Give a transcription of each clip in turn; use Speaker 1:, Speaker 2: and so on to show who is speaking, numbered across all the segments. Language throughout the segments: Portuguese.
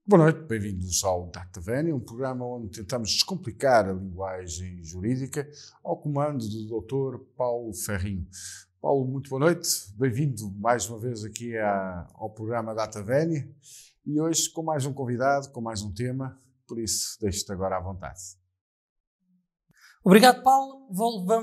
Speaker 1: Boa noite, bem-vindos ao DataVénia, um programa onde tentamos descomplicar a linguagem jurídica ao comando do Dr. Paulo Ferrinho. Paulo, muito boa noite, bem-vindo mais uma vez aqui ao programa DataVénia e hoje com mais um convidado, com mais um tema, por isso deixo-te agora à vontade.
Speaker 2: Obrigado, Paulo.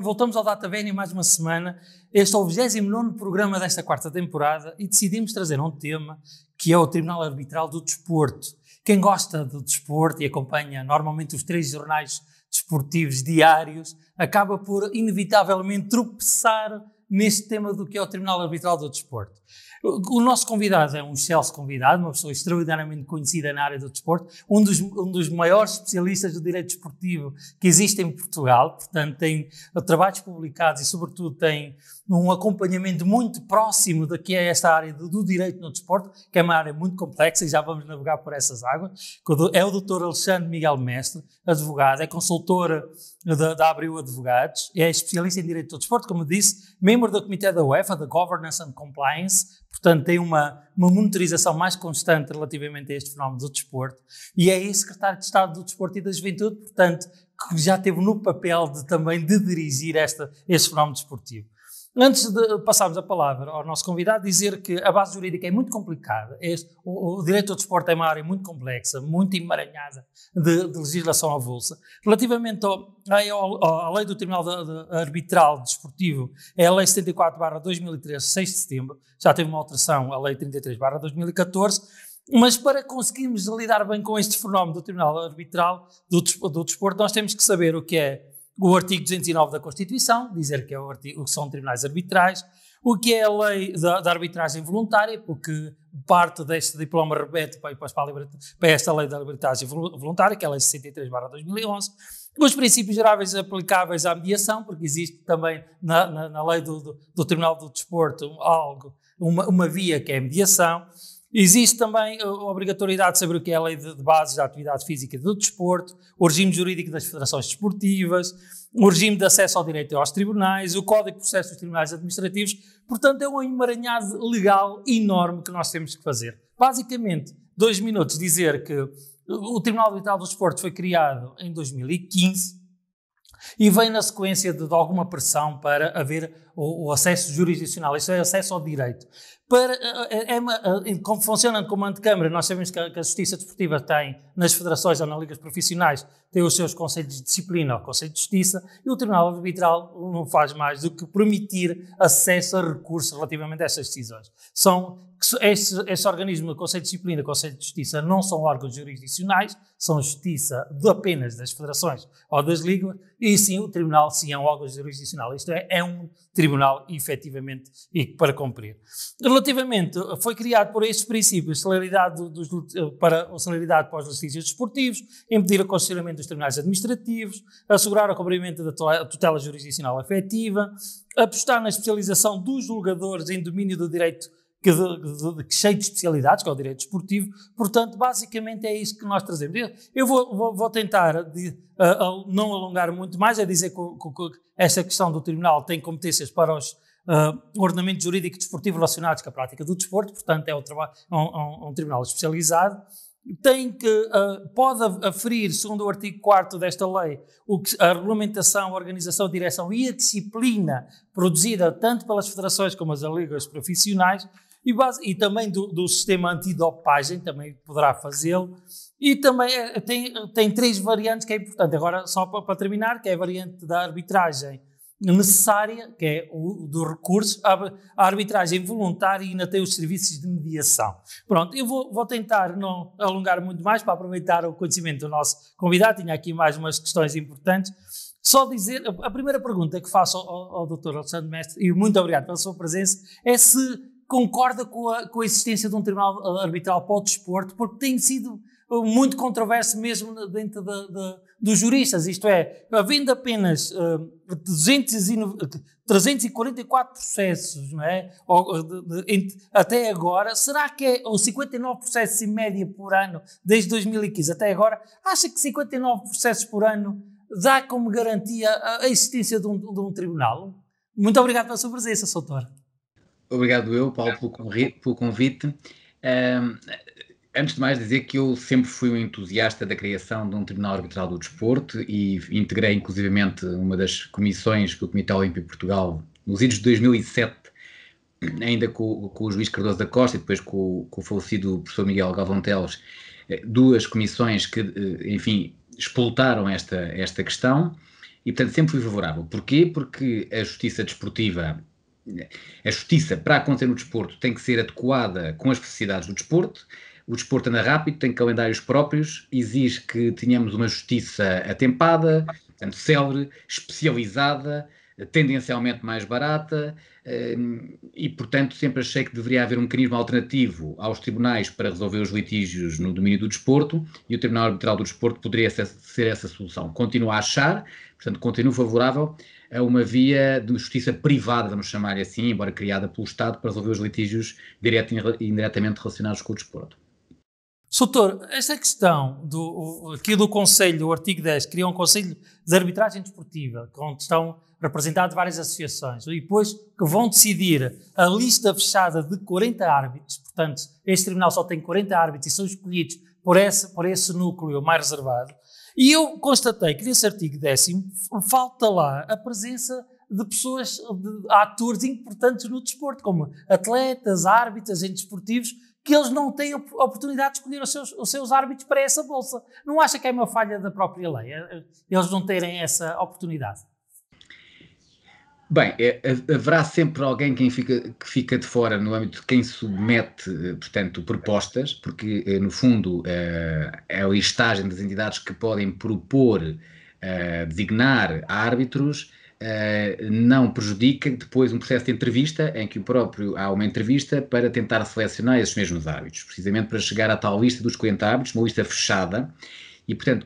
Speaker 2: Voltamos ao DataVénia mais uma semana. Este é o 29º programa desta quarta temporada e decidimos trazer um tema que é o Tribunal Arbitral do Desporto. Quem gosta do desporto e acompanha normalmente os 3 jornais desportivos diários acaba por inevitavelmente tropeçar neste tema do que é o Tribunal Arbitral do Desporto. O nosso convidado é um excelso convidado, uma pessoa extraordinariamente conhecida na área do desporto, um dos maiores especialistas do direito desportivo que existe em Portugal, portanto tem trabalhos publicados e sobretudo tem um acompanhamento muito próximo da que é esta área do direito no desporto, que é uma área muito complexa e já vamos navegar por essas águas. É o Dr. Alexandre Miguel Mestre, advogado, é consultor da Abreu Advogados, é especialista em direito do desporto, como disse, membro do comitê da UEFA, da Governance and Compliance, portanto tem uma monitorização mais constante relativamente a este fenómeno do desporto e é secretário de Estado do Desporto e da Juventude, portanto que já esteve no papel também de dirigir este fenómeno desportivo. Antes de passarmos a palavra ao nosso convidado, dizer que a base jurídica é muito complicada. O direito ao desporto é uma área muito complexa, muito emaranhada de legislação avulsa. Relativamente à lei do Tribunal Arbitral Desportivo, é a lei 74/2013, 6 de setembro, já teve uma alteração, a lei 33/2014, mas para conseguirmos lidar bem com este fenómeno do Tribunal Arbitral do Desporto, nós temos que saber o que é o artigo 209 da Constituição, dizer que são tribunais arbitrais, o que é a lei da arbitragem voluntária, porque parte deste diploma repete para esta lei da arbitragem voluntária, que é a lei 63/2011, os princípios gerais aplicáveis à mediação, porque existe também na lei do Tribunal do Desporto uma via que é a mediação. Existe também a obrigatoriedade de saber o que é a lei de bases da atividade física e do desporto, o regime jurídico das federações desportivas, o regime de acesso ao direito aos tribunais, o código de processo dos tribunais administrativos. Portanto, é um emaranhado legal enorme que nós temos que fazer. Basicamente, 2 minutos dizer que o Tribunal Arbitral do Desporto foi criado em 2015 e vem na sequência de alguma pressão para haver o acesso jurisdicional, isto é, acesso ao direito. Como funciona como antecâmara, nós sabemos que a Justiça Desportiva tem, nas federações ou nas ligas profissionais, tem os seus conselhos de disciplina, o Conselho de Justiça, e o Tribunal Arbitral não faz mais do que permitir acesso a recursos relativamente a estas decisões. Este organismo, o Conselho de Disciplina e o Conselho de Justiça, não são órgãos jurisdicionais, são justiça apenas das federações ou das ligas, e sim, o Tribunal sim é um órgão jurisdicional, isto é um tribunal efetivamente para cumprir. Relativamente, foi criado por estes princípios, celeridade para os litígios desportivos, impedir o constitucionamento dos tribunais administrativos, assegurar o cumprimento da tutela jurisdicional efetiva, apostar na especialização dos julgadores em domínio do direito cheio de especialidades, que é o direito desportivo. Portanto, basicamente é isso que nós trazemos. Eu vou tentar não alongar muito mais, é dizer que esta questão do tribunal tem competências para os ordenamentos jurídicos desportivos relacionados com a prática do desporto, portanto é um tribunal especializado. Pode aferir, segundo o artigo 4º desta lei, a regulamentação, a organização, a direção e a disciplina produzida tanto pelas federações como as ligas profissionais e também do sistema antidopagem, também poderá fazê-lo. E também tem 3 variantes que é importante. Agora, só para terminar, que é a variante da arbitragem necessária, que é o do recurso, a arbitragem voluntária e ainda tem os serviços de mediação. Pronto, eu vou tentar não alongar muito mais para aproveitar o conhecimento do nosso convidado. Tinha aqui mais umas questões importantes. Só dizer, a primeira pergunta que faço ao Dr. Alexandre Mestre, e muito obrigado pela sua presença, é se concorda com a existência de um tribunal arbitral para o desporto, porque tem sido muito controverso mesmo dentro dos juristas, isto é, havendo apenas 344 processos, não é? Até agora, será que é os 59 processos em média por ano, desde 2015 até agora, acha que 59 processos por ano dá como garantia a existência de um tribunal? Muito obrigado pela sua presença, Soutor.
Speaker 3: Obrigado eu, Paulo, pelo convite. Antes de mais dizer que eu sempre fui um entusiasta da criação de um Tribunal Arbitral do Desporto e integrei inclusivamente uma das comissões que o Comitê Olímpico de Portugal, nos idos de 2007, ainda com o juiz Cardoso da Costa e depois com o falecido professor Miguel Galvão Teles, duas comissões que, enfim, explotaram esta questão e, portanto, sempre fui favorável. Porquê? Porque a justiça desportiva, a justiça para acontecer no desporto tem que ser adequada com as necessidades do desporto. O desporto anda rápido, tem calendários próprios, exige que tenhamos uma justiça atempada, portanto, célere, especializada, tendencialmente mais barata, e, portanto, sempre achei que deveria haver um mecanismo alternativo aos tribunais para resolver os litígios no domínio do desporto, e o Tribunal Arbitral do Desporto poderia ser essa solução. Continuo a achar, portanto, continuo favorável a uma via de justiça privada, vamos chamar assim, embora criada pelo Estado, para resolver os litígios direto e indiretamente relacionados com o desporto.
Speaker 2: Soutor, esta questão aqui do Conselho, o artigo 10, cria um Conselho de Arbitragem Desportiva, onde estão representadas várias associações, e depois que vão decidir a lista fechada de 40 árbitros, portanto, este tribunal só tem 40 árbitros e são escolhidos por esse núcleo mais reservado, e eu constatei que nesse artigo 10º falta lá a presença de pessoas, de atores importantes no desporto, como atletas, árbitros, agentes desportivos, que eles não têm a oportunidade de escolher os seus árbitros para essa bolsa. Não acha que é uma falha da própria lei, eles não terem essa oportunidade?
Speaker 3: Bem, haverá sempre alguém que fica de fora no âmbito de quem submete, portanto, propostas, porque, no fundo, a listagem das entidades que podem propor designar árbitros não prejudica depois um processo de entrevista em que há uma entrevista para tentar selecionar esses mesmos árbitros, precisamente para chegar à tal lista dos 40 árbitros, uma lista fechada, e, portanto,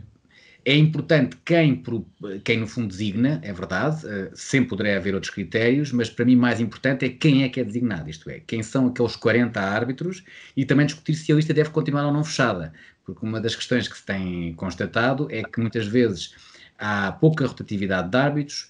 Speaker 3: é importante quem no fundo designa, é verdade, sempre poderá haver outros critérios, mas para mim mais importante é quem é que é designado, isto é, quem são aqueles 40 árbitros, e também discutir se a lista deve continuar ou não fechada, porque uma das questões que se tem constatado é que muitas vezes há pouca rotatividade de árbitros,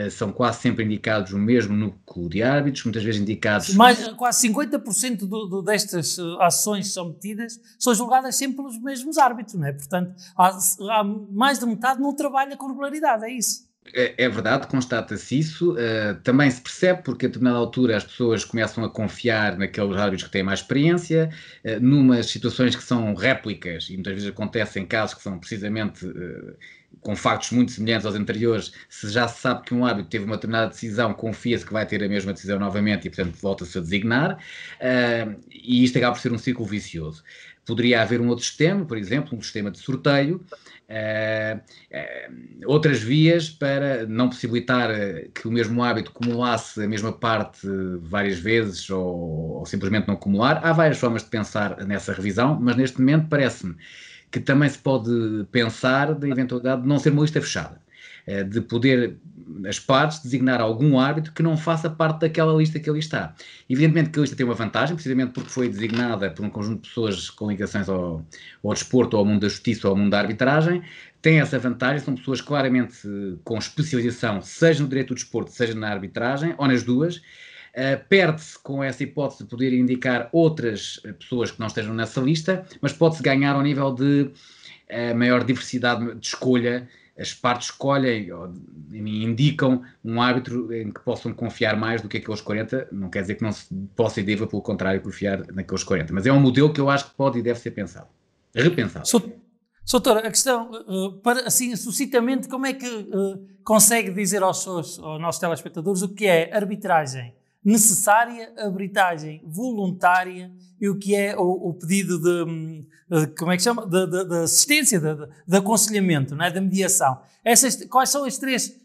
Speaker 3: são quase sempre indicados o mesmo núcleo de árbitros, muitas vezes indicados...
Speaker 2: Quase 50% destas ações que são metidas são julgadas sempre pelos mesmos árbitros, não é? Portanto, há mais de metade não trabalha com regularidade, é isso?
Speaker 3: É verdade, constata-se isso, também se percebe porque a determinada altura as pessoas começam a confiar naqueles árbitros que têm mais experiência, numas situações que são réplicas, e muitas vezes acontecem casos que são precisamente com factos muito semelhantes aos anteriores, se já se sabe que um árbitro teve uma determinada decisão, confia-se que vai ter a mesma decisão novamente e, portanto, volta-se a designar, e isto acaba por ser um círculo vicioso. Poderia haver um outro sistema, por exemplo, um sistema de sorteio, outras vias para não possibilitar que o mesmo árbitro acumulasse a mesma parte várias vezes ou simplesmente não acumular. Há várias formas de pensar nessa revisão, mas neste momento parece-me que também se pode pensar da eventualidade de não ser uma lista fechada, de poder as partes designar algum árbitro que não faça parte daquela lista que ali está. Evidentemente que a lista tem uma vantagem, precisamente porque foi designada por um conjunto de pessoas com ligações ao desporto, ao mundo da justiça, ao mundo da arbitragem, tem essa vantagem, são pessoas claramente com especialização, seja no direito do desporto, seja na arbitragem, ou nas duas. Perde-se com essa hipótese de poder indicar outras pessoas que não estejam nessa lista, mas pode-se ganhar ao nível de maior diversidade de escolha. As partes escolhem, indicam um árbitro em que possam confiar mais do que aqueles 40, não quer dizer que não se possa e deva, pelo contrário, confiar naqueles 40, mas é um modelo que eu acho que pode e deve ser pensado, repensado.
Speaker 2: Soutor, a questão, assim, sucintamente, como é que consegue dizer aos nossos telespectadores o que é arbitragem necessária, arbitragem voluntária e o que é o pedido de como é que chama? De assistência, de aconselhamento, não é? Da mediação. Quais são as três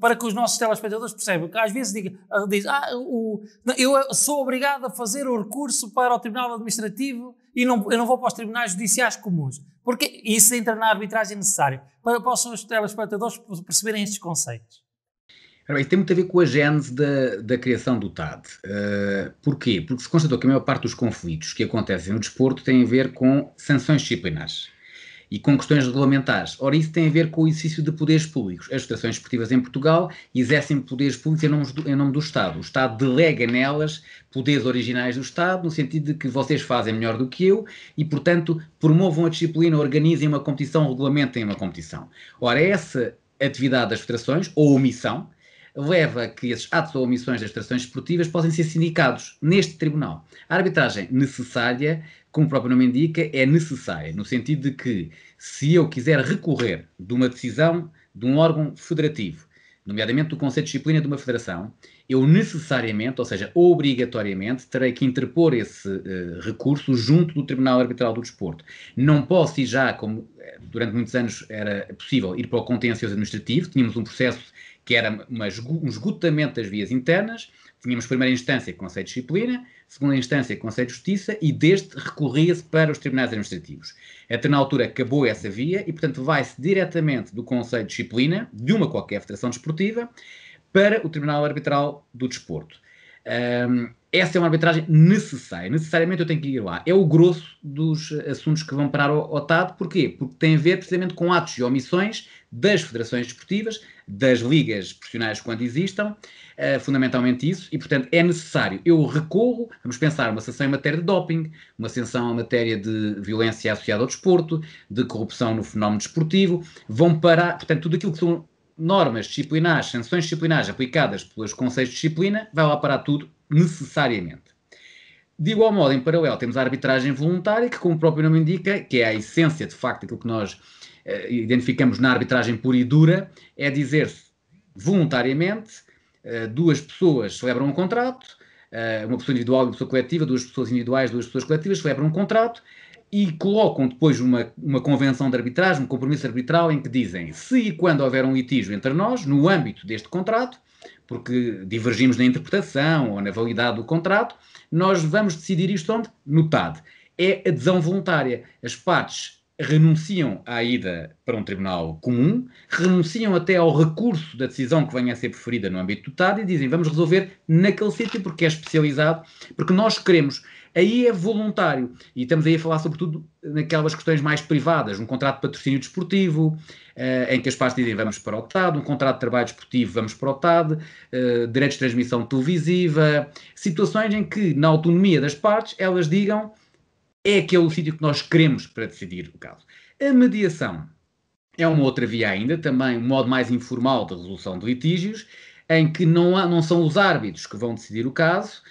Speaker 2: para que os nossos telespectadores percebam? Que às vezes diz, eu sou obrigado a fazer o recurso para o Tribunal Administrativo e eu não vou para os tribunais judiciais comuns. Porque isso entra na arbitragem necessária. Para os seus telespectadores perceberem estes conceitos.
Speaker 3: Isso tem muito a ver com a gênese da criação do TAD. Porquê? Porque se constatou que a maior parte dos conflitos que acontecem no desporto têm a ver com sanções disciplinares. e com questões regulamentares. Ora, isso tem a ver com o exercício de poderes públicos. As federações esportivas em Portugal exercem poderes públicos em nome do Estado. O Estado delega nelas poderes originais do Estado, no sentido de que vocês fazem melhor do que eu e, portanto, promovam a disciplina, organizem uma competição, regulamentem uma competição. Ora, essa atividade das federações, ou omissão, leva a que esses atos ou omissões das federações esportivas possam ser sindicados neste tribunal. A arbitragem necessária, como o próprio nome indica, é necessária, no sentido de que, se eu quiser recorrer de uma decisão de um órgão federativo, nomeadamente do Conselho de Disciplina de uma federação, eu necessariamente, ou seja, obrigatoriamente, terei que interpor esse recurso junto do Tribunal Arbitral do Desporto. Não posso ir já, como durante muitos anos era possível, ir para o contencioso administrativo. Tínhamos um processo que era um esgotamento das vias internas. Tínhamos primeira instância Conselho de Disciplina, segunda instância Conselho de Justiça e deste recorria-se para os tribunais administrativos. Até na altura acabou essa via e, portanto, vai-se diretamente do Conselho de Disciplina, de uma qualquer federação desportiva, para o Tribunal Arbitral do Desporto. Essa é uma arbitragem necessária. Necessariamente eu tenho que ir lá. É o grosso dos assuntos que vão parar ao TAD. Porquê? Porque tem a ver precisamente com atos e omissões das federações desportivas, das ligas profissionais quando existam, fundamentalmente isso, e portanto é necessário. Eu recorro, vamos pensar, uma sanção em matéria de doping, uma sanção em matéria de violência associada ao desporto, de corrupção no fenómeno desportivo, vão parar, portanto tudo aquilo que são normas disciplinares, sanções disciplinares aplicadas pelos conselhos de disciplina, vai lá parar tudo necessariamente. De igual modo, em paralelo, temos a arbitragem voluntária, que como o próprio nome indica, que é a essência de facto daquilo que nós identificamos na arbitragem pura e dura, é dizer-se voluntariamente, duas pessoas celebram um contrato, uma pessoa individual e uma pessoa coletiva, duas pessoas individuais, duas pessoas coletivas celebram um contrato e colocam depois uma convenção de arbitragem, um compromisso arbitral em que dizem, se e quando houver um litígio entre nós, no âmbito deste contrato, porque divergimos na interpretação ou na validade do contrato, nós vamos decidir isto onde? No TAD. É adesão voluntária. As partes renunciam à ida para um tribunal comum, renunciam até ao recurso da decisão que venha a ser preferida no âmbito do TAD e dizem, vamos resolver naquele sítio porque é especializado, porque nós queremos. Aí é voluntário. E estamos aí a falar sobretudo naquelas questões mais privadas, um contrato de patrocínio desportivo, em que as partes dizem vamos para o TAD, um contrato de trabalho desportivo vamos para o TAD, direitos de transmissão televisiva, situações em que, na autonomia das partes, elas digam é aquele sítio que nós queremos para decidir o caso. A mediação é uma outra via ainda, também um modo mais informal de resolução de litígios, em que não são os árbitros que vão decidir o caso,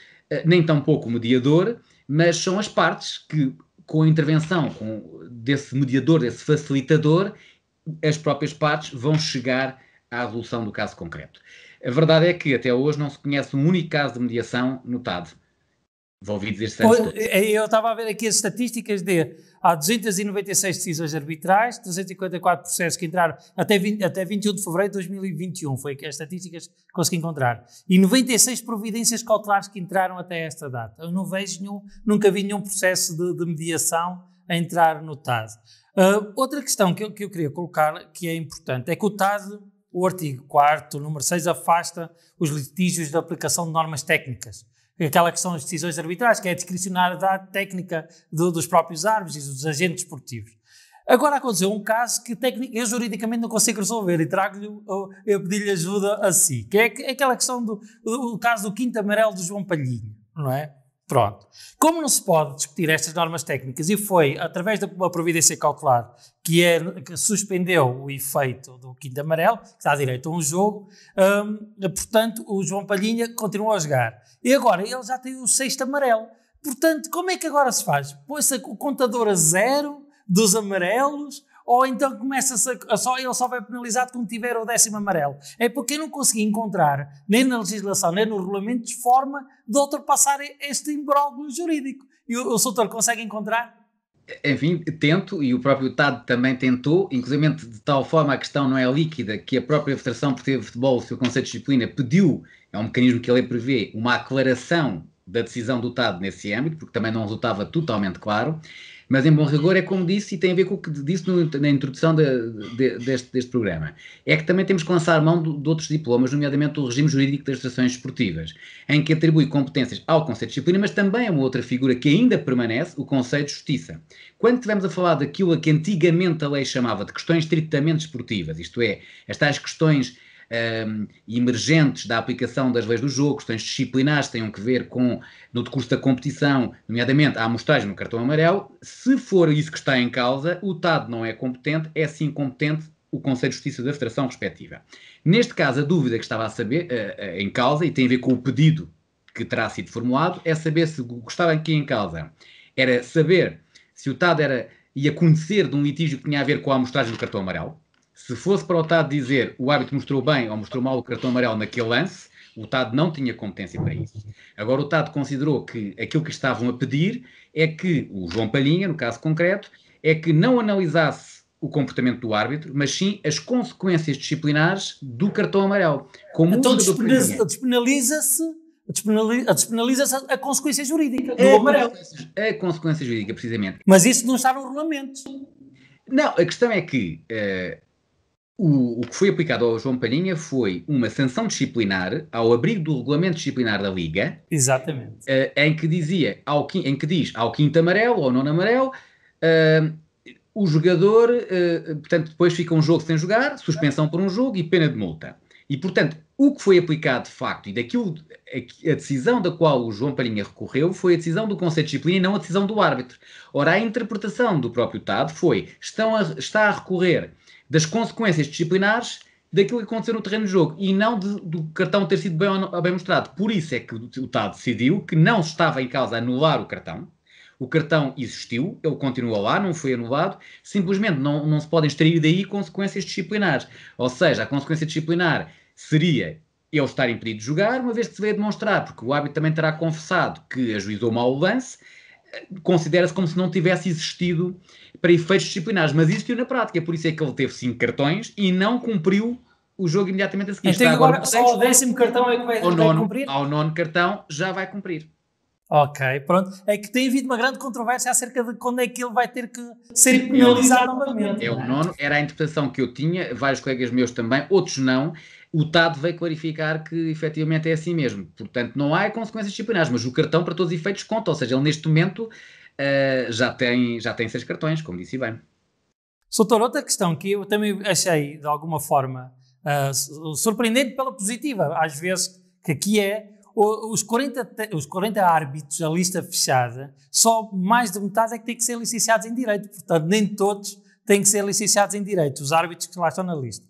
Speaker 3: nem tampouco o mediador, mas são as partes que, com a intervenção desse mediador, desse facilitador, as próprias partes vão chegar à resolução do caso concreto. A verdade é que até hoje não se conhece um único caso de mediação no TAD. Vou ouvir dizer
Speaker 2: eu estava a ver aqui as estatísticas há 296 decisões arbitrais, 354 processos que entraram até 21 de fevereiro de 2021, foi as estatísticas que consegui encontrar, e 96 providências cautelares que entraram até esta data. Eu não vejo nunca vi nenhum processo de mediação a entrar no TAD. Outra questão que eu queria colocar, que é importante, é que o TAD, o artigo 4º, número 6, afasta os litígios da aplicação de normas técnicas. Aquela que são as decisões arbitrais, que é a discricionariedade técnica dos próprios árbitros e dos agentes esportivos. Agora aconteceu um caso que eu juridicamente não consigo resolver e eu pedi-lhe ajuda a si, que é aquela questão do caso do quinto amarelo do João Palhinha, não é? Pronto. Como não se pode discutir estas normas técnicas e foi através de uma providência cautelar que suspendeu o efeito do quinto amarelo, que está direito a um jogo, portanto o João Palhinha continuou a jogar. E agora ele já tem o sexto amarelo. Portanto, como é que agora se faz? Põe-se o contador a zero dos amarelos ou então ele só vai penalizado quando tiver o 10º amarelo? É porque eu não consegui encontrar, nem na legislação, nem no regulamento, de forma de ultrapassar este imbróglio jurídico. E o Soutor consegue encontrar?
Speaker 3: Enfim, tento, e o próprio TAD também tentou, inclusive de tal forma a questão não é líquida, que a própria Federação Portuguesa de Futebol, o seu Conselho de Disciplina, pediu, é um mecanismo que a lei prevê, uma aclaração da decisão do TAD nesse âmbito, porque também não resultava totalmente claro, mas em bom rigor é como disse, e tem a ver com o que disse na introdução deste programa, é que também temos que lançar mão de outros diplomas, nomeadamente do regime jurídico das associações esportivas, em que atribui competências ao Conselho de Disciplina, mas também a uma outra figura que ainda permanece, o Conselho de Justiça. Quando estivermos a falar daquilo que antigamente a lei chamava de questões estritamente esportivas, isto é, as tais questões emergentes da aplicação das leis do jogo, questões disciplinares que tenham que ver com, no decurso da competição, nomeadamente a amostragem no cartão amarelo, se for isso que está em causa, o TAD não é competente, é sim competente o Conselho de Justiça da Federação respectiva. Neste caso, a dúvida que estava a saber, em causa, e tem a ver com o pedido que terá sido formulado, é saber se o que estava aqui em causa era saber se o TAD ia conhecer de um litígio que tinha a ver com a amostragem do cartão amarelo. Se fosse para o TAD dizer o árbitro mostrou bem ou mostrou mal o cartão amarelo naquele lance, o TAD não tinha competência para isso. Agora o TAD considerou que aquilo que estavam a pedir é que o João Palhinha, no caso concreto, é que não analisasse o comportamento do árbitro, mas sim as consequências disciplinares do cartão amarelo. Como
Speaker 2: então despenaliza-se a consequência jurídica do amarelo.
Speaker 3: A consequência jurídica, precisamente.
Speaker 2: Mas isso não está no regulamento.
Speaker 3: Não, a questão é que o que foi aplicado ao João Palhinha foi uma sanção disciplinar ao abrigo do regulamento disciplinar da Liga.
Speaker 2: Exatamente.
Speaker 3: Em que diz ao quinto amarelo ou nono amarelo, o jogador, portanto, depois fica um jogo sem jogar, suspensão por um jogo e pena de multa. E, portanto, o que foi aplicado de facto, e a decisão da qual o João Palhinha recorreu, foi a decisão do Conselho de Disciplina e não a decisão do árbitro. Ora, a interpretação do próprio TAD foi, está a recorrer das consequências disciplinares daquilo que aconteceu no terreno de jogo e não do cartão ter sido bem mostrado. Por isso é que o TAD decidiu que não estava em causa anular o cartão. O cartão existiu, ele continua lá, não foi anulado, simplesmente não se podem extrair daí consequências disciplinares. Ou seja, a consequência disciplinar seria ele estar impedido de jogar, uma vez que se veio demonstrar, porque o árbitro também terá confessado que ajuizou mal o lance, considera-se como se não tivesse existido para efeitos disciplinares, mas existiu na prática, por isso é que ele teve 5 cartões e não cumpriu o jogo imediatamente a seguir.
Speaker 2: Então agora só o 10º cartão é que vai cumprir?
Speaker 3: Ao 9º cartão já vai cumprir.
Speaker 2: Ok, pronto. É que tem havido uma grande controvérsia acerca de quando é que ele vai ter que ser penalizado novamente.
Speaker 3: É o 9º, era a interpretação que eu tinha, vários colegas meus também, outros não. O TAD veio clarificar que efetivamente é assim mesmo. Portanto, não há consequências disciplinares, mas o cartão para todos os efeitos conta. Ou seja, ele neste momento já tem 6 cartões, como disse bem.
Speaker 2: Soutor, outra questão que eu também achei de alguma forma surpreendente pela positiva, às vezes, que aqui é os 40 árbitros, a lista fechada, só mais de metade é que têm que ser licenciados em Direito. Portanto, nem todos têm que ser licenciados em Direito, os árbitros que lá estão na lista.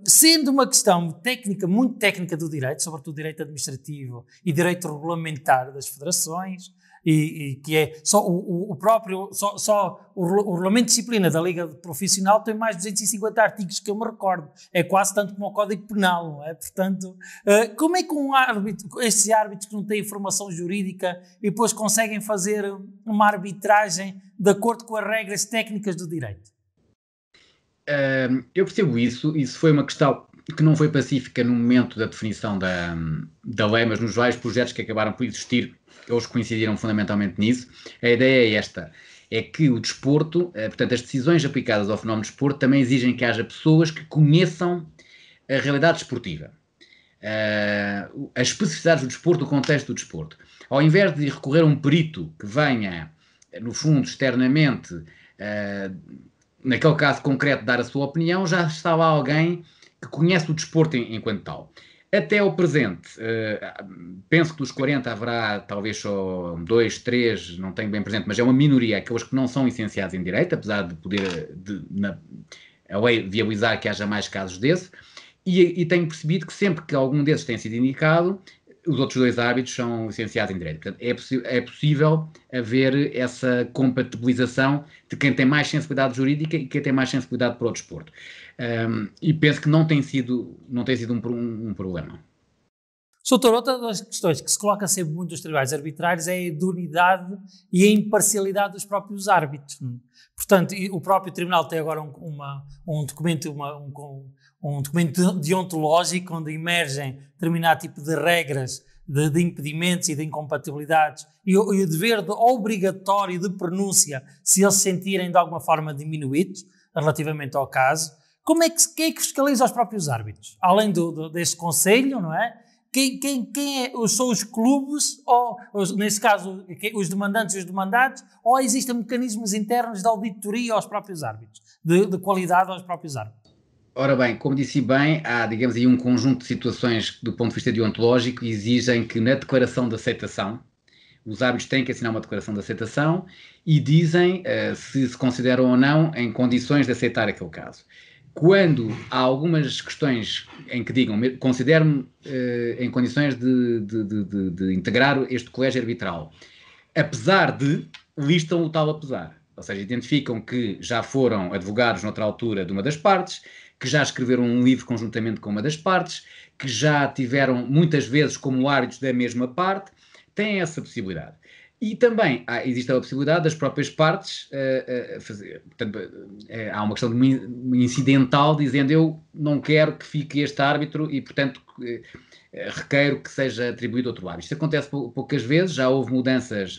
Speaker 2: Sendo uma questão técnica, muito técnica do direito, sobretudo direito administrativo e direito regulamentar das federações, e que é só o regulamento de disciplina da Liga Profissional tem mais de 250 artigos que eu me recordo, é quase tanto como o Código Penal, não é? Portanto, como é que estes árbitros que não têm formação jurídica e depois conseguem fazer uma arbitragem de acordo com as regras técnicas do direito?
Speaker 3: Eu percebo isso foi uma questão que não foi pacífica no momento da definição da lei, mas nos vários projetos que acabaram por existir, eles coincidiram fundamentalmente nisso. A ideia é esta, é que o desporto, portanto as decisões aplicadas ao fenómeno de desporto também exigem que haja pessoas que conheçam a realidade desportiva, as especificidades do desporto, o contexto do desporto. Ao invés de recorrer a um perito que venha, no fundo, externamente, naquele caso concreto, dar a sua opinião, já está lá alguém que conhece o desporto enquanto tal. Até ao presente, penso que dos 40 haverá talvez só 2, 3, não tenho bem presente, mas é uma minoria, aqueles que não são licenciados em Direito, apesar de poder a lei viabilizar que haja mais casos desse, e tenho percebido que sempre que algum desses tem sido indicado, os outros 2 árbitros são licenciados em Direito. Portanto, é possível haver essa compatibilização de quem tem mais sensibilidade jurídica e quem tem mais sensibilidade para o desporto. E penso que não tem sido um problema.
Speaker 2: Soutor, outra das questões que se coloca sempre muito nos tribunais arbitrários é a idoneidade e a imparcialidade dos próprios árbitros. Portanto, o próprio tribunal tem agora um documento deontológico onde emergem determinado tipo de regras de impedimentos e de incompatibilidades e o dever obrigatório de pronúncia se eles se sentirem de alguma forma diminuídos relativamente ao caso. Quem é que fiscaliza os próprios árbitros? Além deste conselho, não é? São os clubes, ou nesse caso os demandantes e os demandados, ou existem mecanismos internos de auditoria aos próprios árbitros, de qualidade aos próprios árbitros?
Speaker 3: Ora bem, como disse bem, há, digamos aí, um conjunto de situações que, do ponto de vista deontológico, exigem que na declaração de aceitação, os árbitros têm que assinar uma declaração de aceitação e dizem se consideram ou não em condições de aceitar aquele caso. Quando há algumas questões em que digam, considero-me em condições de integrar este colégio arbitral, apesar de, listam o tal apesar. Ou seja, identificam que já foram advogados noutra altura de uma das partes, que já escreveram um livro conjuntamente com uma das partes, que já tiveram muitas vezes como árbitros da mesma parte, têm essa possibilidade. E também existe a possibilidade das próprias partes fazer. Portanto, há uma questão incidental dizendo eu não quero que fique este árbitro e, portanto, requeiro que seja atribuído outro árbitro. Isto acontece poucas vezes, já houve mudanças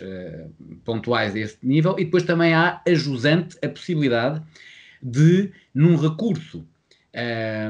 Speaker 3: pontuais deste nível e depois também há a jusante a possibilidade de, num recurso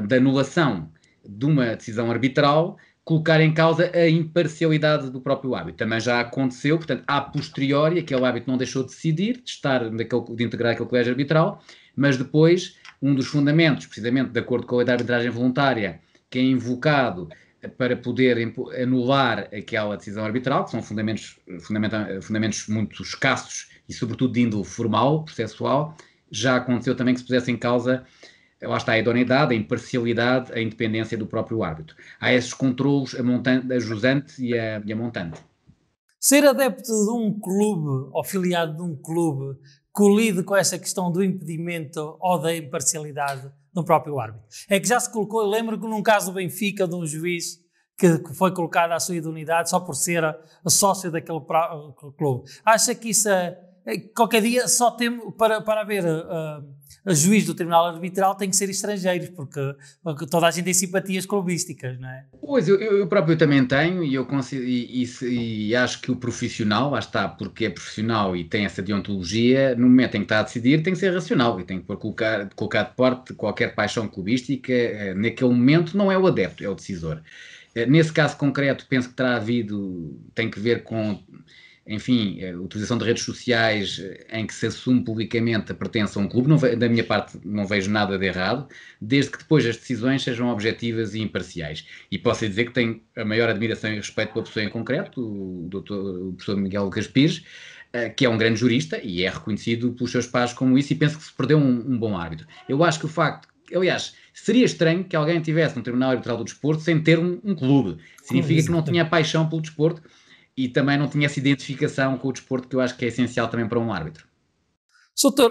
Speaker 3: de anulação de uma decisão arbitral, colocar em causa a imparcialidade do próprio árbitro. Também já aconteceu, portanto, a posteriori, aquele árbitro não deixou de decidir, de integrar aquele colégio arbitral, mas depois, um dos fundamentos, precisamente de acordo com a lei da arbitragem voluntária, que é invocado para poder anular aquela decisão arbitral, que são fundamentos muito escassos e, sobretudo, de índole formal, processual, já aconteceu também que se pusesse em causa, lá está, a idoneidade, a imparcialidade, a independência do próprio árbitro. Há esses controlos, a jusante e a montante.
Speaker 2: Ser adepto de um clube, ou filiado de um clube, colide com essa questão do impedimento ou da imparcialidade do próprio árbitro. É que já se colocou, eu lembro que num caso do Benfica, de um juiz que foi colocado à sua idoneidade só por ser a sócio daquele clube. Acha que isso qualquer dia só temos, para haver a juiz do Tribunal Arbitral tem que ser estrangeiros, porque toda a gente tem simpatias clubísticas, não é?
Speaker 3: Pois, eu próprio também tenho e acho que o profissional, lá está, porque é profissional e tem essa deontologia, no momento em que está a decidir tem que ser racional e tem que colocar de parte qualquer paixão clubística, naquele momento não é o adepto, é o decisor. Nesse caso concreto penso que tem que ver com, enfim, a utilização de redes sociais em que se assume publicamente a pertença a um clube. Da minha parte não vejo nada de errado, desde que depois as decisões sejam objetivas e imparciais. E posso dizer que tenho a maior admiração e respeito pela pessoa em concreto, o professor Miguel Lucas Pires, que é um grande jurista e é reconhecido pelos seus pares como isso, e penso que se perdeu um bom árbitro. Eu acho que o facto, aliás, seria estranho que alguém estivesse no Tribunal Arbitral do Desporto sem ter um clube. Significa que não tinha paixão pelo desporto e também não tinha essa identificação com o desporto, que eu acho que é essencial também para um árbitro.
Speaker 2: Doutor,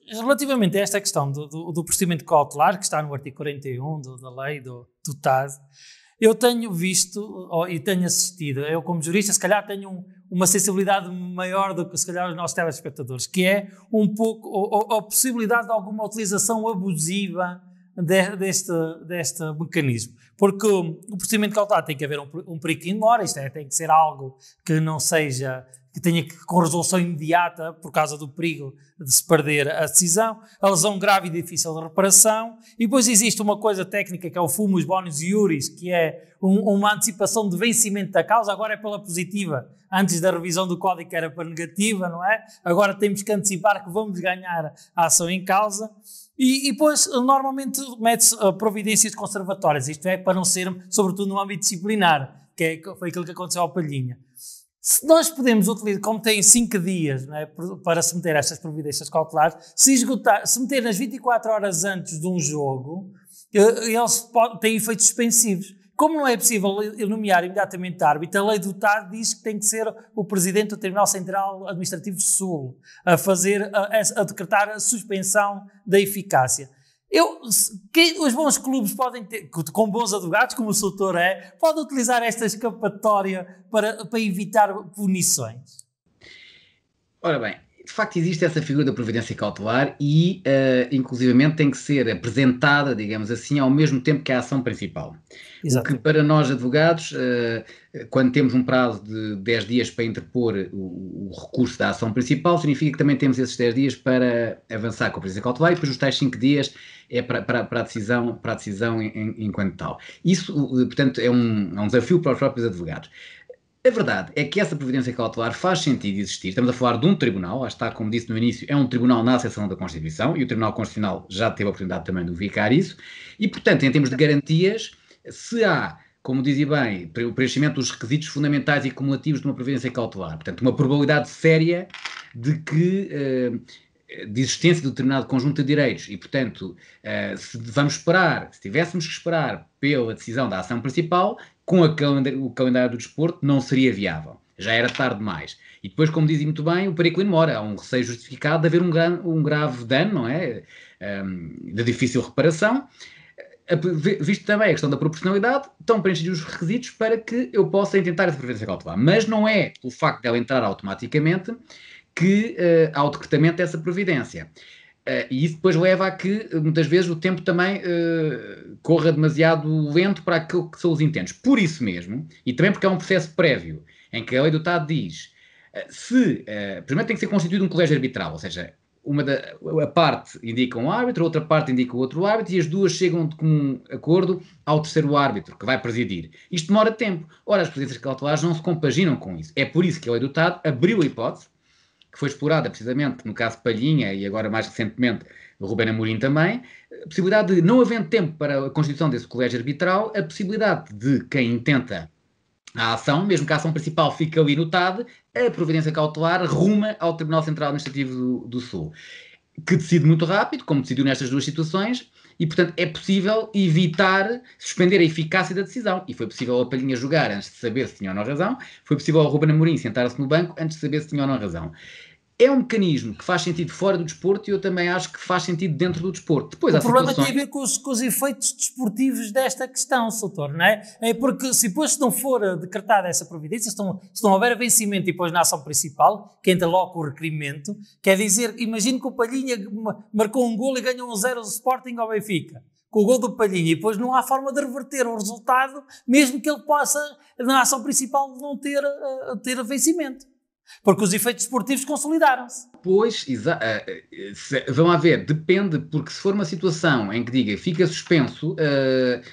Speaker 2: relativamente a esta questão do procedimento cautelar, que está no artigo 41 da lei do TAD, eu tenho visto e tenho assistido, eu como jurista se calhar tenho uma sensibilidade maior do que se calhar os nossos telespectadores, que é um pouco a possibilidade de alguma utilização abusiva deste mecanismo. Porque o procedimento cautelar tem que haver um perigo in mora, isto é, tem que ser algo que não seja, que tenha com resolução imediata por causa do perigo de se perder a decisão, a lesão grave e difícil de reparação, e depois existe uma coisa técnica que é o fumus bonus iuris, que é uma antecipação de vencimento da causa, agora é pela positiva, antes da revisão do código era para negativa, não é? Agora temos que antecipar que vamos ganhar a ação em causa. E depois, normalmente, mete-se providências conservatórias, isto é, para não ser, sobretudo no âmbito disciplinar, foi aquilo que aconteceu ao Palhinha. Se nós podemos utilizar, como tem 5 dias, não é, para se meter estas providências cautelares, se meter nas 24 horas antes de um jogo, eles têm efeitos suspensivos. Como não é possível nomear imediatamente árbitro, a lei do TAD diz que tem que ser o Presidente do Tribunal Central Administrativo de Sul a decretar a suspensão da eficácia. Os bons clubes podem ter, com bons advogados, como o doutor podem utilizar esta escapatória para evitar punições?
Speaker 3: Ora bem, facto existe essa figura da providência cautelar e, inclusivamente, tem que ser apresentada, digamos assim, ao mesmo tempo que a ação principal. Exato. O que para nós advogados, quando temos um prazo de 10 dias para interpor o recurso da ação principal, significa que também temos esses 10 dias para avançar com a providência cautelar e depois os tais 5 dias é para a decisão enquanto tal. Isso, portanto, é um desafio para os próprios advogados. A verdade é que essa providência cautelar faz sentido existir. Estamos a falar de um tribunal, lá está, como disse no início, é um tribunal na acessão da Constituição e o Tribunal Constitucional já teve a oportunidade também de verificar isso. E, portanto, em termos de garantias, se há, como dizia bem, o preenchimento dos requisitos fundamentais e cumulativos de uma providência cautelar, portanto, uma probabilidade séria de que... de existência de determinado conjunto de direitos e, portanto, se tivéssemos que esperar pela decisão da ação principal, com o calendário do desporto não seria viável. Já era tarde demais. E depois, como dizia muito bem, o perigo mora. Há um receio justificado de haver um grave dano, não é? De difícil reparação. Visto também a questão da proporcionalidade, estão preenchidos os requisitos para que eu possa intentar essa providência cautelar. Mas não é o facto de ela entrar automaticamente que há o decretamento dessa providência. E isso depois leva a que, muitas vezes, o tempo também corra demasiado lento para aquilo que são os intentos. Por isso mesmo, e também porque há um processo prévio, em que a lei do Estado diz, primeiro tem que ser constituído um colégio arbitral, ou seja, a parte indica um árbitro, a outra parte indica o outro árbitro, e as duas chegam de comum acordo ao terceiro árbitro, que vai presidir. Isto demora tempo. Ora, as providências cautelares não se compaginam com isso. É por isso que a lei do Estado abriu a hipótese, que foi explorada precisamente no caso Palhinha e agora mais recentemente o Ruben Amorim também, a possibilidade de, não havendo tempo para a constituição desse colégio arbitral, a possibilidade de quem intenta a ação, mesmo que a ação principal fique ali notada, a providência cautelar ruma ao Tribunal Central Administrativo do Sul, que decide muito rápido, como decidiu nestas duas situações, e, portanto, é possível suspender a eficácia da decisão. E foi possível a Palhinha jogar antes de saber se tinha ou não razão, foi possível ao Ruben Amorim sentar-se no banco antes de saber se tinha ou não razão. É um mecanismo que faz sentido fora do desporto e eu também acho que faz sentido dentro do desporto. Depois,
Speaker 2: o problema tem a ver com os efeitos desportivos desta questão, Soutor, não é? É porque se depois não for decretada essa providência, se não houver vencimento e depois na ação principal, que entra logo o requerimento, quer dizer, imagino que o Palhinha marcou um golo e ganhou 1-0 do Sporting ao Benfica, com o gol do Palhinha, e depois não há forma de reverter o resultado, mesmo que ele possa, na ação principal, não ter vencimento. Porque os efeitos esportivos consolidaram-se.
Speaker 3: Pois, vão haver, depende, porque se for uma situação em que diga fica suspenso,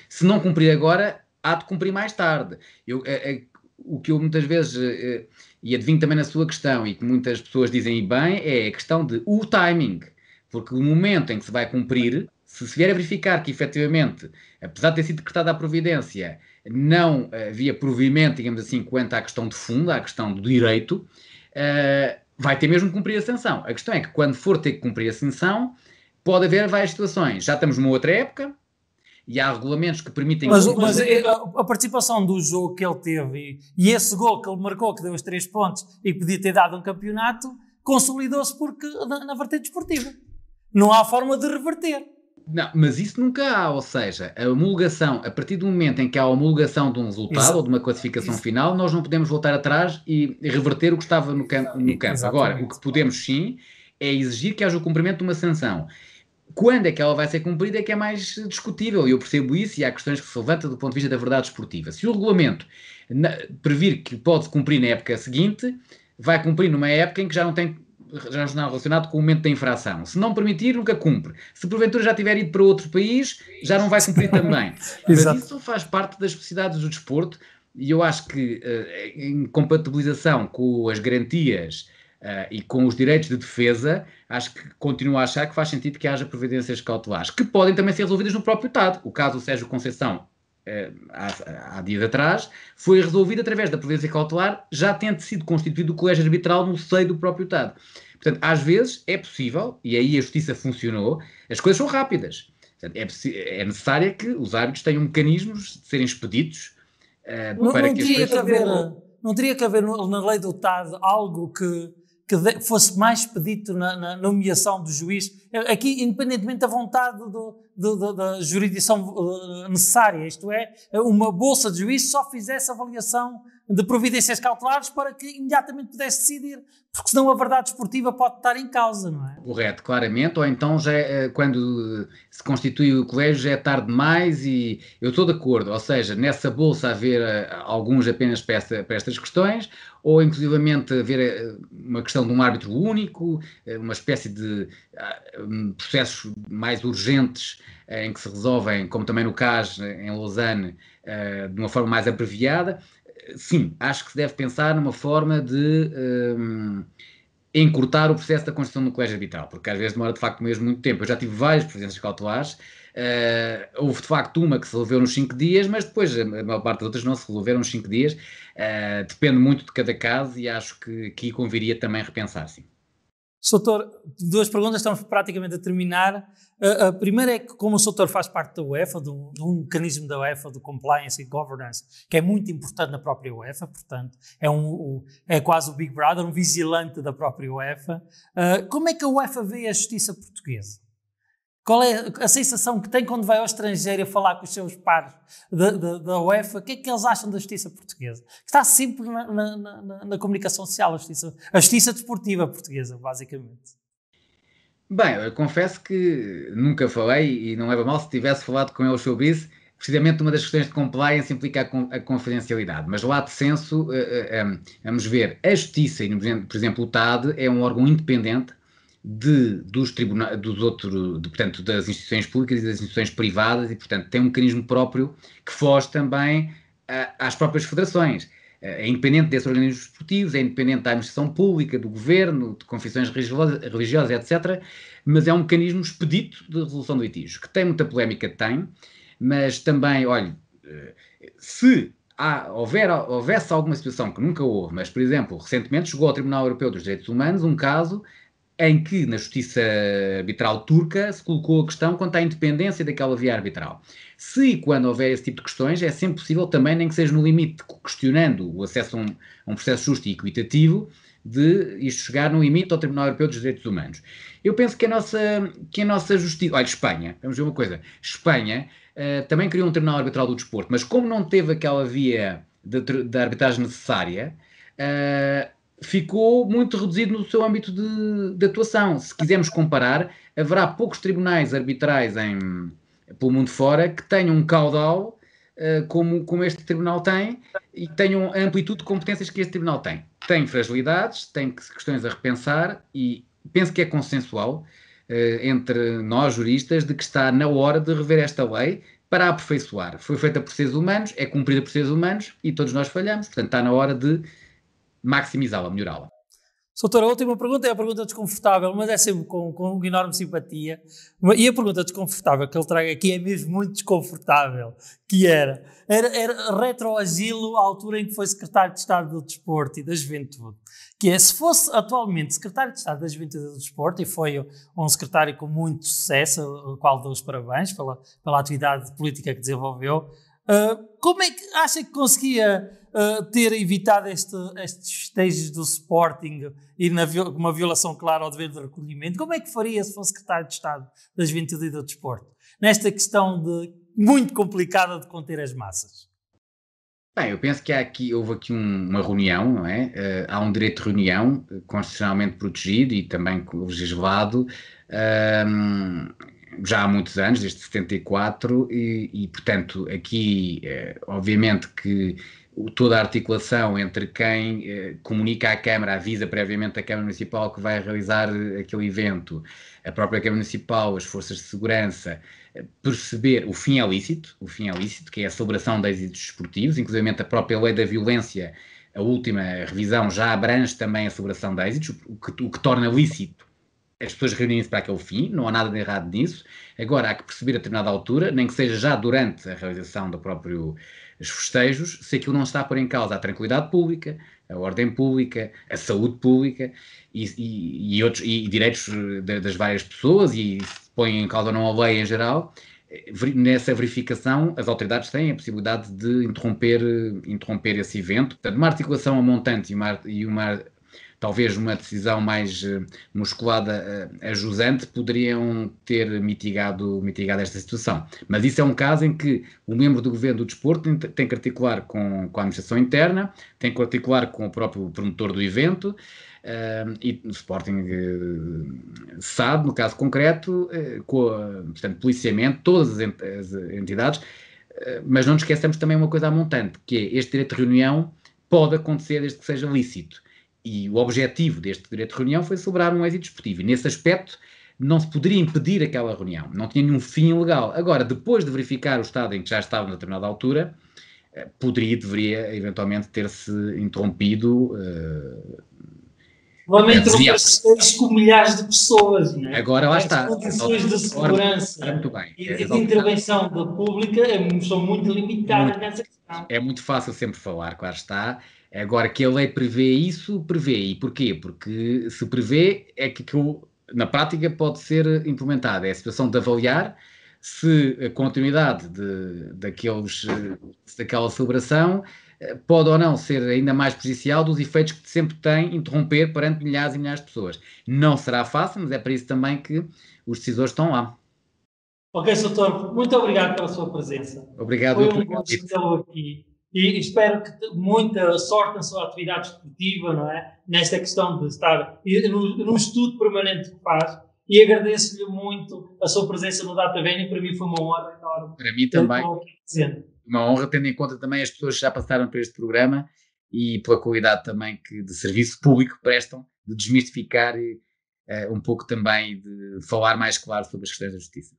Speaker 3: se não cumprir agora, há de cumprir mais tarde. O que eu muitas vezes, e adivinho também na sua questão, e que muitas pessoas dizem e bem, é a questão de o timing. Porque o momento em que se vai cumprir, se vier a verificar que efetivamente, apesar de ter sido decretada a providência, não havia provimento, digamos assim, quanto à questão de fundo, à questão do direito, vai ter mesmo que cumprir a sanção. A questão é que quando for ter que cumprir a sanção, pode haver várias situações. Já estamos numa outra época e há regulamentos que permitem...
Speaker 2: Mas a participação do jogo que ele teve e esse gol que ele marcou, que deu os 3 pontos e que podia ter dado um campeonato, consolidou-se porque na vertente desportiva. Não há forma de reverter.
Speaker 3: Não, mas isso nunca há, ou seja, a homologação, a partir do momento em que há a homologação de um resultado
Speaker 2: Exato.
Speaker 3: ou de uma classificação final, nós não podemos voltar atrás e reverter o que estava no campo. Agora, o que podemos sim é exigir que haja o cumprimento de uma sanção. Quando é que ela vai ser cumprida é que é mais discutível, e eu percebo isso, e há questões que se levantam do ponto de vista da verdade esportiva. Se o regulamento previr que pode cumprir na época seguinte, vai cumprir numa época em que já não está relacionado com o momento da infração. Se não permitir, nunca cumpre. Se porventura já tiver ido para outro país, já não vai cumprir também. Mas isso faz parte das especificidades do desporto e eu acho que em compatibilização com as garantias e com os direitos de defesa, acho que continuo a achar que faz sentido que haja providências cautelares, que podem também ser resolvidas no próprio Estado. O caso do Sérgio Conceição, há dias atrás, foi resolvido através da providência cautelar, já tendo sido constituído o colégio arbitral no seio do próprio Estado. Portanto, às vezes é possível, e aí a justiça funcionou, as coisas são rápidas. Portanto, é necessário que os árbitros tenham mecanismos de serem expedidos para que as coisas...
Speaker 2: Não teria que haver na lei do Estado algo que fosse mais expedito na nomeação do juiz, aqui independentemente da vontade da jurisdição necessária, isto é, uma bolsa de juiz só fizesse avaliação de providências cautelares para que imediatamente pudesse decidir, porque senão a verdade esportiva pode estar em causa, não é?
Speaker 3: Correto, claramente, ou então já quando se constitui o colégio já é tarde demais e eu estou de acordo, ou seja, nessa bolsa haver alguns apenas para estas questões, ou inclusivamente haver uma questão de um árbitro único, uma espécie de processos mais urgentes em que se resolvem, como também no caso em Lausanne, de uma forma mais abreviada. Sim, acho que se deve pensar numa forma de encurtar o processo da construção do colégio arbitral, porque às vezes demora de facto mesmo muito tempo. Eu já tive várias providências cautelares, houve de facto uma que se resolveu nos 5 dias, mas depois a maior parte das outras não se resolveram nos 5 dias. Depende muito de cada caso e acho que aqui conviria também repensar, sim.
Speaker 2: Soutor, 2 perguntas, estamos praticamente a terminar. A primeira é que, como o Soutor faz parte da UEFA, de um mecanismo da UEFA, do Compliance e Governance, que é muito importante na própria UEFA, portanto, é quase o Big Brother, um vigilante da própria UEFA. Como é que a UEFA vê a justiça portuguesa? Qual é a sensação que tem quando vai ao estrangeiro a falar com os seus pares da UEFA? O que é que eles acham da justiça portuguesa? Que está sempre na comunicação social, a justiça desportiva portuguesa, basicamente.
Speaker 3: Bem, eu confesso que nunca falei, e não leva mal se tivesse falado com eles sobre isso, precisamente uma das questões de compliance implica a confidencialidade, mas lá de senso, vamos ver, a justiça, por exemplo, o TAD é um órgão independente dos tribunais, portanto, das instituições públicas e das instituições privadas e, portanto, tem um mecanismo próprio que foge também às próprias federações. É independente desses organismos esportivos, é independente da administração pública, do governo, de confissões religiosas, etc. Mas é um mecanismo expedito de resolução de litígios, que tem muita polémica, tem, mas também, olha, se houvesse alguma situação que nunca houve, mas, por exemplo, recentemente chegou ao Tribunal Europeu dos Direitos Humanos um caso em que, na justiça arbitral turca, se colocou a questão quanto à independência daquela via arbitral. Se e quando houver esse tipo de questões, é sempre possível também, nem que seja no limite, questionando o acesso a um processo justo e equitativo, de isto chegar no limite ao Tribunal Europeu dos Direitos Humanos. Eu penso que a nossa justiça... Olha, Espanha, vamos ver uma coisa. Espanha também criou um Tribunal Arbitral do Desporto, mas como não teve aquela via de arbitragem necessária... ficou muito reduzido no seu âmbito de atuação. Se quisermos comparar, haverá poucos tribunais arbitrais pelo mundo fora que tenham um caudal como este tribunal tem e que tenham a amplitude de competências que este tribunal tem. Tem fragilidades, tem questões a repensar e penso que é consensual entre nós, juristas, de que está na hora de rever esta lei para a aperfeiçoar. Foi feita por seres humanos, é cumprida por seres humanos e todos nós falhamos, portanto está na hora de maximizá-la, melhorá-la.
Speaker 2: Soutor, a última pergunta é a pergunta desconfortável, mas é sempre com enorme simpatia. E a pergunta desconfortável que ele traga aqui é mesmo muito desconfortável, que era retroagi-lo à altura em que foi secretário de Estado do Desporto e da Juventude. Que é, se fosse atualmente secretário de Estado da Juventude e do Desporto, e foi um secretário com muito sucesso, ao qual dou os parabéns pela atividade política que desenvolveu, como é que acha que conseguia ter evitado estes festejos do Sporting e uma violação clara ao dever de recolhimento? Como é que faria se fosse secretário de Estado da Juventude e do Desporto? Nesta questão muito complicada de conter as massas.
Speaker 3: Bem, eu penso que houve aqui uma reunião, não é? Há um direito de reunião constitucionalmente protegido e também legislado, já há muitos anos, desde 74, e portanto, aqui, obviamente que toda a articulação entre quem comunica à Câmara, avisa previamente a Câmara Municipal que vai realizar aquele evento, a própria Câmara Municipal, as forças de segurança, perceber o fim é lícito, que é a celebração de êxitos desportivos, inclusive a própria lei da violência, a última revisão já abrange também a celebração de êxitos, o que torna lícito as pessoas reunirem-se para aquele fim, não há nada de errado nisso. Agora há que perceber a determinada altura, nem que seja já durante a realização os festejos, se aquilo não está a pôr em causa a tranquilidade pública, a ordem pública, a saúde pública e direitos das várias pessoas e se põe em causa ou não a lei em geral. Nessa verificação, as autoridades têm a possibilidade de interromper esse evento. Portanto, uma articulação a montante e uma talvez uma decisão mais musculada a jusante, poderiam ter mitigado esta situação. Mas isso é um caso em que o membro do governo do desporto tem que articular com a administração interna, tem que articular com o próprio promotor do evento, e no Sporting SAD, no caso concreto, portanto, policiamento, todas as entidades, mas não nos esqueçamos também uma coisa à montante, que é este direito de reunião pode acontecer desde que seja lícito. E o objetivo deste direito de reunião foi celebrar um êxito desportivo. E nesse aspecto não se poderia impedir aquela reunião. Não tinha nenhum fim legal. Agora, depois de verificar o estado em que já estava na determinada altura, deveria eventualmente ter-se interrompido.
Speaker 2: Provavelmente interromper com milhares de pessoas, não é?
Speaker 3: Agora lá está.
Speaker 2: As condições de segurança
Speaker 3: muito bem.
Speaker 2: E de intervenção da pública são muito limitadas nessa questão.
Speaker 3: É muito fácil sempre falar, claro está. Agora, que a lei prevê isso, prevê. E porquê? Porque se prevê, é que na prática pode ser implementada. É a situação de avaliar se a continuidade daquela celebração pode ou não ser ainda mais prejudicial dos efeitos que sempre tem interromper perante milhares e milhares de pessoas. Não será fácil, mas é para isso também que os decisores estão lá.
Speaker 2: Ok, Sr. Torpe, muito obrigado pela sua presença.
Speaker 3: Obrigado.
Speaker 2: Foi um gosto tê-lo aqui. E espero que muita sorte na sua atividade esportiva, não é? Nesta questão de estar num estudo permanente que faz. E agradeço-lhe muito a sua presença no DataVenue. Para mim foi uma honra enorme.
Speaker 3: Para mim também. Uma honra, tendo em conta também as pessoas que já passaram por este programa e pela qualidade também de serviço público que prestam, de desmistificar um pouco também, de falar mais claro sobre as questões da justiça.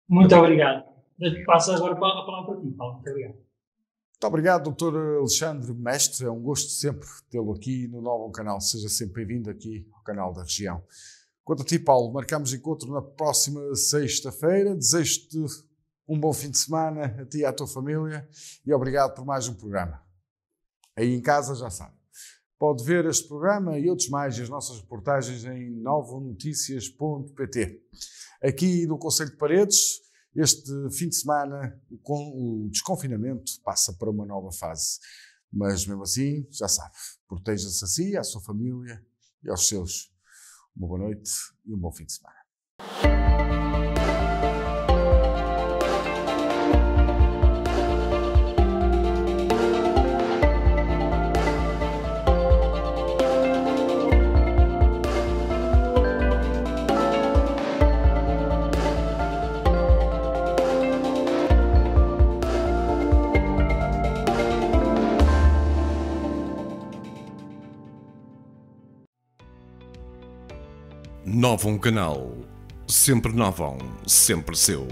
Speaker 2: Muito obrigado. Passo agora a palavra para ti, Paulo. Muito obrigado.
Speaker 1: Muito obrigado, Dr. Alexandre Mestre. É um gosto sempre tê-lo aqui no novo canal. Seja sempre bem-vindo aqui ao canal da região. Quanto a ti, Paulo, marcamos encontro na próxima sexta-feira. Desejo-te um bom fim de semana a ti e à tua família e obrigado por mais um programa. Aí em casa já sabe. Pode ver este programa e outros mais e as nossas reportagens em novonoticias.pt. Aqui no Concelho de Paredes, este fim de semana o desconfinamento passa para uma nova fase. Mas mesmo assim, já sabe, proteja-se a si, à sua família e aos seus. Uma boa noite e um bom fim de semana.
Speaker 4: Novum Canal. Sempre novão, sempre seu.